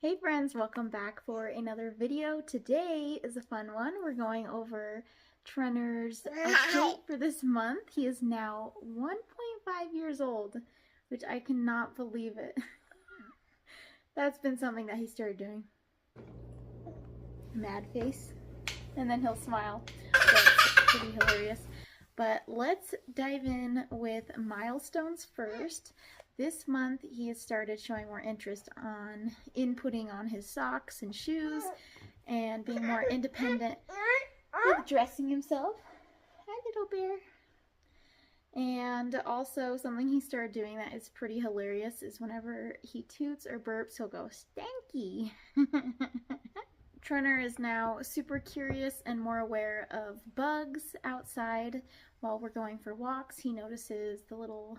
Hey friends, welcome back for another video. Today is a fun one. We're going over Trenner's update for this month. He is now 1.5 years old, which I cannot believe it. That's been something that he started doing. Mad face. And then he'll smile. That's pretty hilarious. But let's dive in with milestones first. This month he has started showing more interest on inputting on his socks and shoes and being more independent with dressing himself. Hi, little bear. And also something he started doing that is pretty hilarious is whenever he toots or burps, he'll go, "Stanky." Trenner is now super curious and more aware of bugs outside. While we're going for walks, he notices the little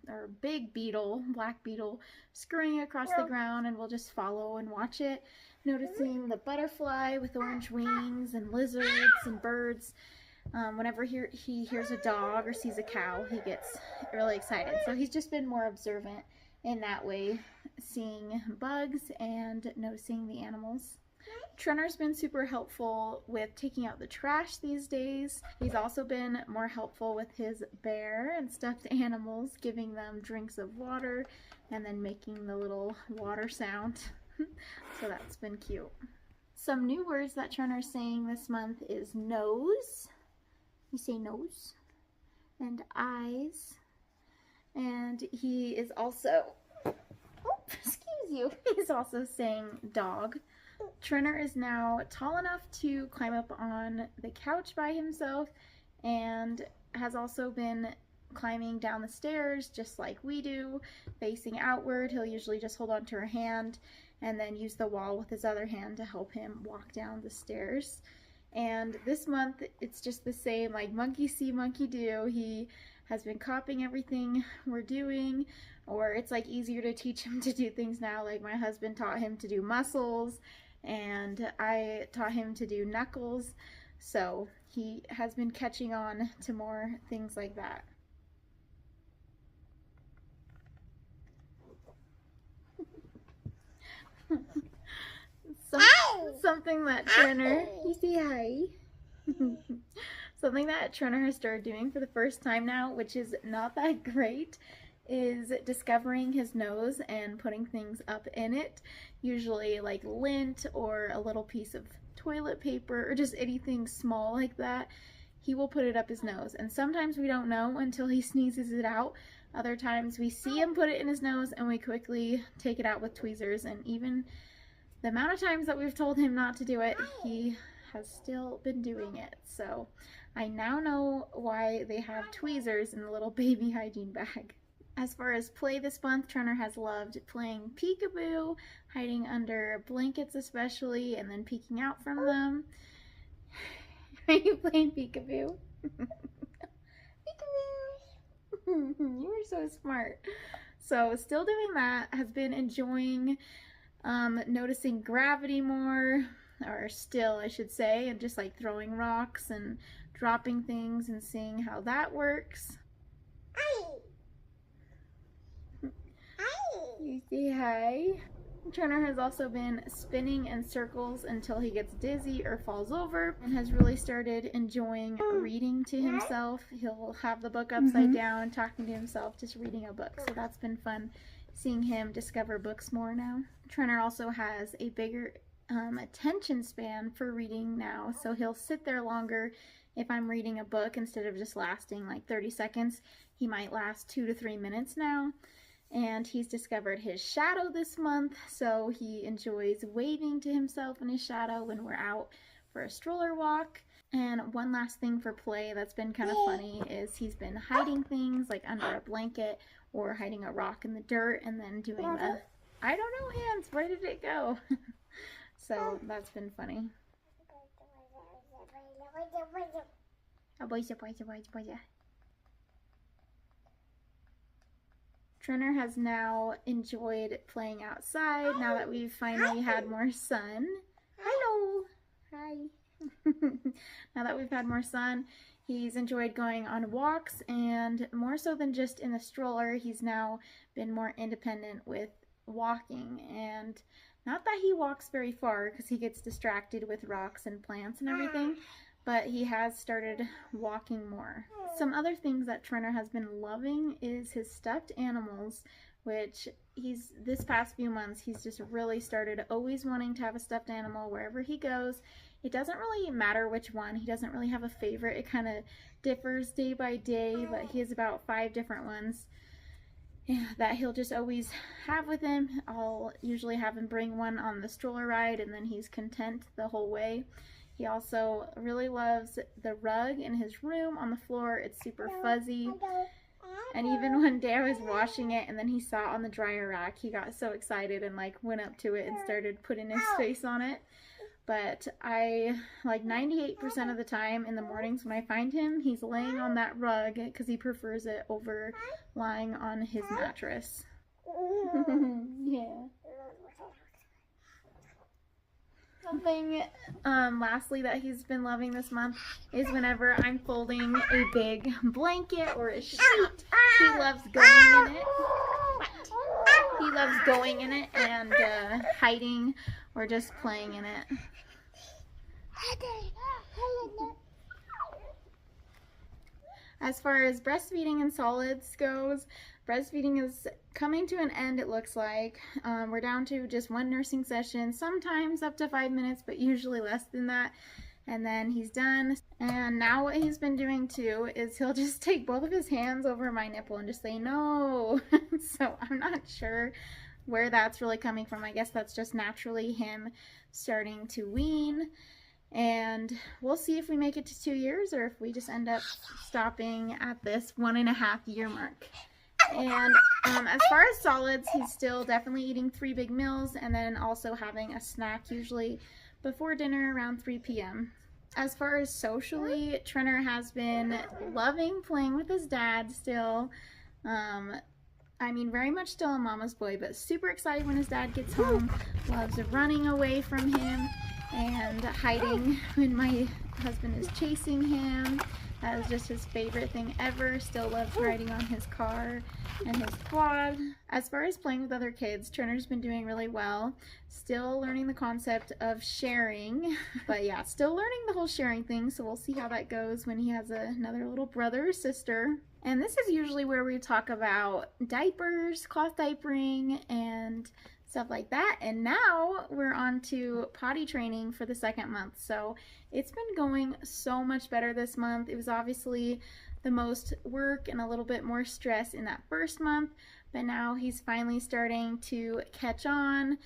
or big beetle, black beetle, scurrying across the ground, and we'll just follow and watch it, noticing the butterfly with orange wings and lizards and birds. Whenever he hears a dog or sees a cow, he gets really excited. So he's just been more observant in that way, seeing bugs and noticing the animals. Trenner's been super helpful with taking out the trash these days. He's also been more helpful with his bear and stuffed animals, giving them drinks of water and then making the little water sound. So that's been cute. Some new words that Trenner's saying this month is nose. You say nose. And eyes. And he is also, he's also saying dog. Trenner is now tall enough to climb up on the couch by himself and has also been climbing down the stairs just like we do, facing outward. He'll usually just hold on to her hand and then use the wall with his other hand to help him walk down the stairs. And this month it's just the same, like monkey see, monkey do. He has been copying everything we're doing, or it's like easier to teach him to do things now. Like my husband taught him to do muscles and I taught him to do knuckles, so he has been catching on to more things like that. Something that Trenner, you say hi. Something that Trenner has started doing for the first time now, which is not that great, is discovering his nose and putting things up in it, usually like lint or a little piece of toilet paper or just anything small like that. He will put it up his nose, and sometimes we don't know until he sneezes it out. Other times we see him put it in his nose and we quickly take it out with tweezers, and even the amount of times that we've told him not to do it, he has still been doing it. So I now know why they have tweezers in the little baby hygiene bag. As far as play this month, Trenner has loved playing peekaboo, hiding under blankets especially, and then peeking out from them. Are you playing peekaboo? Peekaboo! You are so smart. So still doing that, has been enjoying noticing gravity more, or still I should say, and just like throwing rocks and dropping things and seeing how that works. You say hi. Trenner has also been spinning in circles until he gets dizzy or falls over, and has really started enjoying reading to himself. He'll have the book upside down, talking to himself, just reading a book. So that's been fun, seeing him discover books more now. Trenner also has a bigger attention span for reading now, so he'll sit there longer. If I'm reading a book, instead of just lasting like 30 seconds, he might last 2 to 3 minutes now. And he's discovered his shadow this month, so he enjoys waving to himself in his shadow when we're out for a stroller walk. And one last thing for play that's been kind of funny is he's been hiding things like under a blanket or hiding a rock in the dirt and then doing the, I don't know, hands, where did it go? So that's been funny. Trenner has now enjoyed playing outside now that we've finally had more sun. Hello! Hi! Now that we've had more sun, he's enjoyed going on walks, and more so than just in the stroller, he's now been more independent with walking and Not that he walks very far because he gets distracted with rocks and plants and everything, but he has started walking more. Some other things that Trenner has been loving is his stuffed animals, which this past few months, he's just really started always wanting to have a stuffed animal wherever he goes. It doesn't really matter which one. He doesn't really have a favorite. It kind of differs day by day, but he has about 5 different ones that he'll just always have with him. I'll usually have him bring one on the stroller ride, and then he's content the whole way. He also really loves the rug in his room on the floor. It's super fuzzy. And even one day I was washing it and then he saw it on the dryer rack. He got so excited and like went up to it and started putting his face on it. But I, like 98% of the time in the mornings when I find him, he's laying on that rug because he prefers it over lying on his mattress. Yeah. Something lastly that he's been loving this month is whenever I'm folding a big blanket or a sheet, he loves going in it. He loves going in it and hiding or just playing in it. As far as breastfeeding and solids goes, breastfeeding is coming to an end, it looks like. We're down to just 1 nursing session, sometimes up to 5 minutes, but usually less than that. And then he's done. And now what he's been doing too is he'll just take both of his hands over my nipple and just say no. So I'm not sure where that's really coming from. I guess that's just naturally him starting to wean. And we'll see if we make it to 2 years or if we just end up stopping at this 1.5 year mark. And as far as solids, he's still definitely eating 3 big meals and then also having a snack usually before dinner around 3 p.m. As far as socially, Trenner has been loving playing with his dad still. I mean, very much still a mama's boy, but super excited when his dad gets home. Loves running away from him and hiding when my husband is chasing him. That is just his favorite thing ever. Still loves riding on his car and his quad. As far as playing with other kids, Trenner's been doing really well. Still learning the concept of sharing. But yeah, still learning the whole sharing thing, so we'll see how that goes when he has another little brother or sister. And this is usually where we talk about diapers, cloth diapering, and stuff like that. And now we're on to potty training for the 2nd month. So it's been going so much better this month. It was obviously the most work and a little bit more stress in that 1st month, but now he's finally starting to catch on,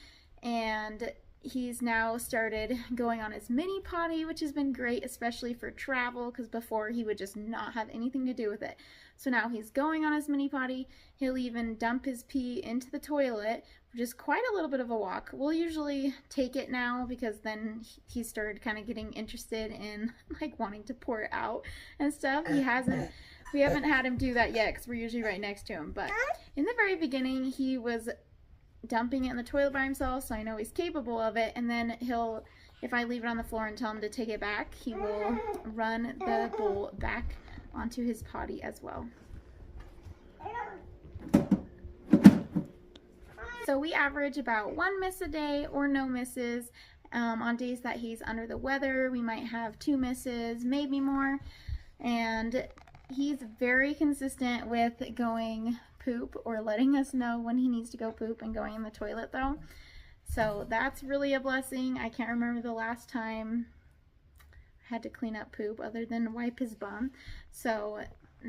and he's now started going on his mini potty, which has been great, especially for travel, because before he would just not have anything to do with it. So now he's going on his mini potty. He'll even dump his pee into the toilet, which is quite a little bit of a walk. We'll usually take it now because then he started kind of getting interested in like wanting to pour it out and stuff. We haven't had him do that yet because we're usually right next to him. But in the very beginning, he was dumping it in the toilet by himself, so I know he's capable of it. And then if I leave it on the floor and tell him to take it back, he will run the bowl back onto his potty as well. So we average about 1 miss a day or no misses. On days that he's under the weather, we might have 2 misses, maybe more. And he's very consistent with going poop or letting us know when he needs to go poop and going in the toilet though. So that's really a blessing. I can't remember the last time I had to clean up poop other than wipe his bum. So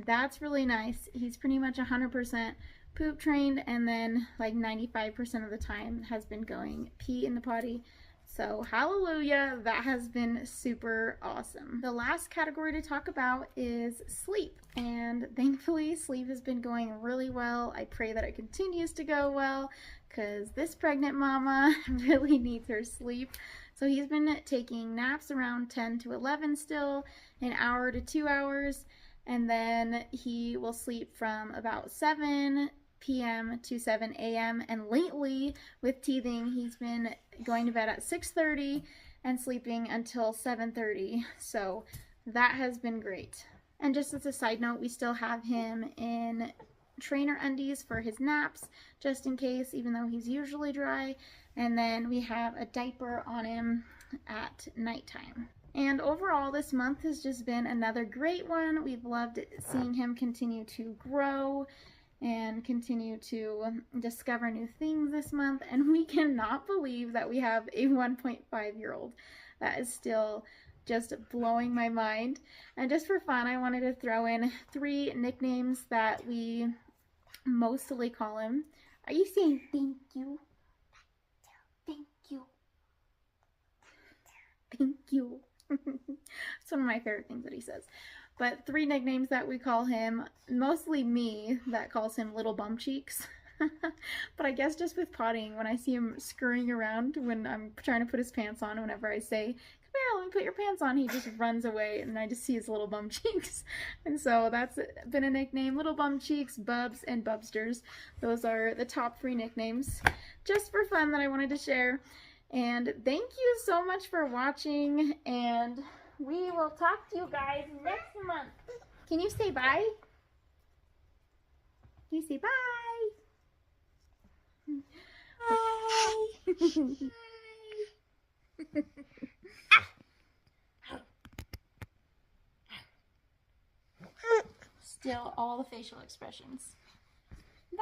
that's really nice. He's pretty much 100% poop trained, and then like 95% of the time has been going pee in the potty. So hallelujah, that has been super awesome. The last category to talk about is sleep, and thankfully sleep has been going really well. I pray that it continues to go well because this pregnant mama really needs her sleep. So he's been taking naps around 10 to 11 still, an hour to 2 hours, and then he will sleep from about 7 p.m. to 7 a.m. and lately with teething he's been going to bed at 6:30 and sleeping until 7:30, so that has been great. And just as a side note, we still have him in trainer undies for his naps just in case, even though he's usually dry. And then we have a diaper on him at nighttime. And overall, this month has just been another great one. We've loved seeing him continue to grow and continue to discover new things this month. And we cannot believe that we have a 1.5-year-old. That is still just blowing my mind. And just for fun, I wanted to throw in 3 nicknames that we mostly call him. Are you saying thank you? Thank you. Thank you. It's one of my favorite things that he says. But 3 nicknames that we call him, mostly me that calls him Little Bum Cheeks. But I guess just with pottying, when I see him scurrying around when I'm trying to put his pants on, whenever I say, come here, let me put your pants on, he just runs away and I just see his little bum cheeks. And so that's been a nickname. Little Bum Cheeks, Bubs, and Bubsters. Those are the top 3 nicknames just for fun that I wanted to share. And thank you so much for watching, and we will talk to you guys next month. Can you say bye? Can you say bye? Bye. Still all the facial expressions. Bye.